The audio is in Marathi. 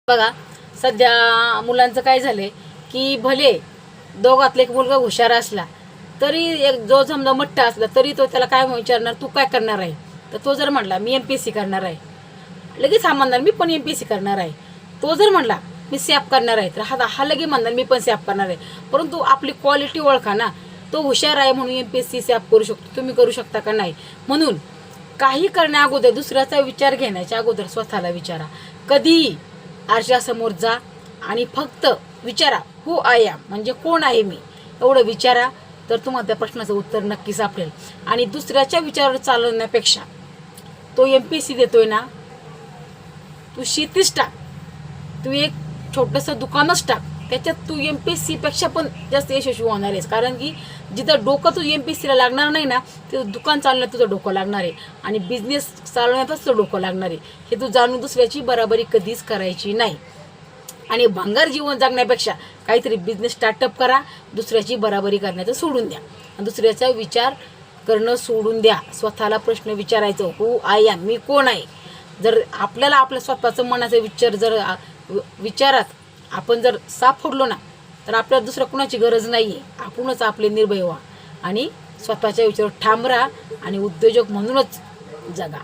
बघा सध्या मुलांचं काय झालंय की भले दोघातला एक मुलगा हुशार असला तरी एक जो समजा मट्टा असला तरी तो त्याला काय विचारणार, तू काय करणार आहे. तर तो जर म्हणला मी MPSC करणार आहे, लगेच हा म्हणणार मी पण MPSC करणार आहे. तो जर म्हणला मी सॅप करणार आहे, तर हा लगे म्हणणार मी पण सॅप करणार आहे. परंतु आपली क्वालिटी ओळखा ना. तो हुशार आहे म्हणून MPSC सॅप करू शकतो, तुम्ही करू शकता का नाही. म्हणून काही करण्या अगोदर दुसऱ्याचा विचार घेण्याच्या अगोदर स्वतःला विचारा. कधी आरशासमोर जा आणि फक्त विचारा हू आय एम, म्हणजे कोण आहे मी, एवढं विचारा. तर तुम्हाला त्या प्रश्नाचं उत्तर नक्की सापडेल. आणि दुसऱ्याच्या विचारावर चालवण्यापेक्षा तो MPSC देतोय ना, तू शेतीच टाक, तू एक छोटंसं दुकानच टाक, त्याच्यात तू MPSC पेक्षा पण जास्त यशस्वी होणार आहेस. कारण की जिथं डोकं तू MPSCला लागणार नाही ना, तिथं दुकान चालवण्यात तुझं डोकं लागणार आहे आणि बिझनेस चालवण्यातच तुझं डोकं लागणार आहे. हे तू जाणून दुसऱ्याची बराबरी कधीच करायची नाही. आणि भंगार जीवन जगण्यापेक्षा काहीतरी बिझनेस स्टार्टअप करा, दुसऱ्याची बराबरी करण्याचं सोडून द्या आणि दुसऱ्याचा विचार करणं सोडून द्या. स्वतःला प्रश्न विचारायचं, हू आय एम, मी कोण आहे. जर आपल्याला आपल्या स्वतःचं मनाचा विचार जर विचारात आपण जर सापडलो ना, तर आपल्याला दुसरं कुणाची गरज नाही आहे. आपणच आपले निर्भय व्हा आणि स्वतःच्या विचारावर ठाम राहा आणि उद्योजक म्हणूनच जगा.